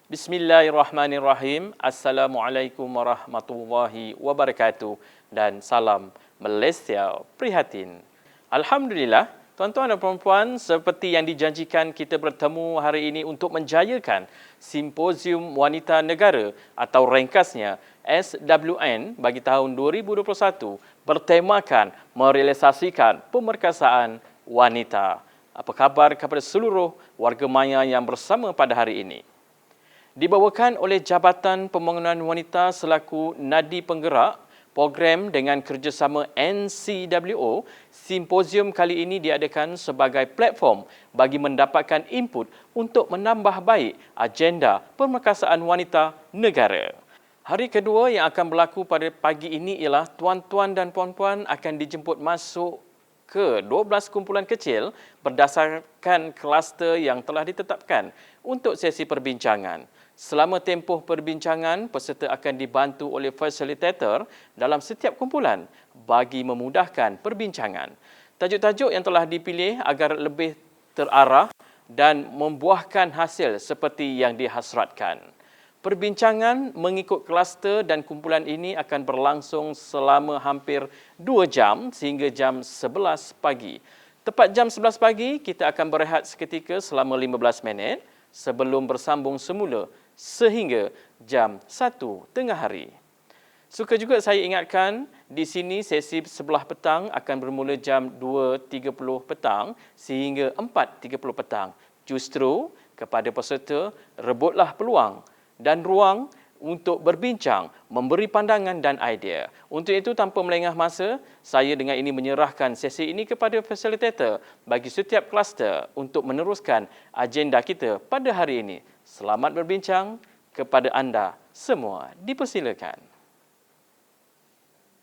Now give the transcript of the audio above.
Bismillahirrahmanirrahim. Assalamualaikum warahmatullahi wabarakatuh dan salam Malaysia prihatin. Alhamdulillah, tuan-tuan dan puan-puan, seperti yang dijanjikan, kita bertemu hari ini untuk menjayakan Simposium Wanita Negara atau ringkasnya SWN bagi tahun 2021 bertemakan merealisasikan pemerkasaan wanita. Apa khabar kepada seluruh warga maya yang bersama pada hari ini? Dibawakan oleh Jabatan Pembangunan Wanita selaku nadi penggerak program dengan kerjasama NCWO, simposium kali ini diadakan sebagai platform bagi mendapatkan input untuk menambah baik agenda pemerkasaan wanita negara. Hari kedua yang akan berlaku pada pagi ini ialah tuan-tuan dan puan-puan akan dijemput masuk ke 12 kumpulan kecil berdasarkan kluster yang telah ditetapkan untuk sesi perbincangan. Selama tempoh perbincangan, peserta akan dibantu oleh fasilitator dalam setiap kumpulan bagi memudahkan perbincangan. Tajuk-tajuk yang telah dipilih agar lebih terarah dan membuahkan hasil seperti yang dihasratkan. Perbincangan mengikut kluster dan kumpulan ini akan berlangsung selama hampir 2 jam sehingga jam 11 pagi. Tepat jam 11 pagi, kita akan berehat seketika selama 15 minit sebelum bersambung semula sehingga jam 1 tengah hari. Suka juga saya ingatkan, di sini sesi sebelah petang akan bermula jam 2.30 petang sehingga 4.30 petang. Justru kepada peserta, rebutlah peluang dan ruang untuk berbincang, memberi pandangan dan idea. Untuk itu, tanpa melengah masa, saya dengan ini menyerahkan sesi ini kepada fasilitator bagi setiap kluster untuk meneruskan agenda kita pada hari ini. Selamat berbincang kepada anda semua. Dipersilakan.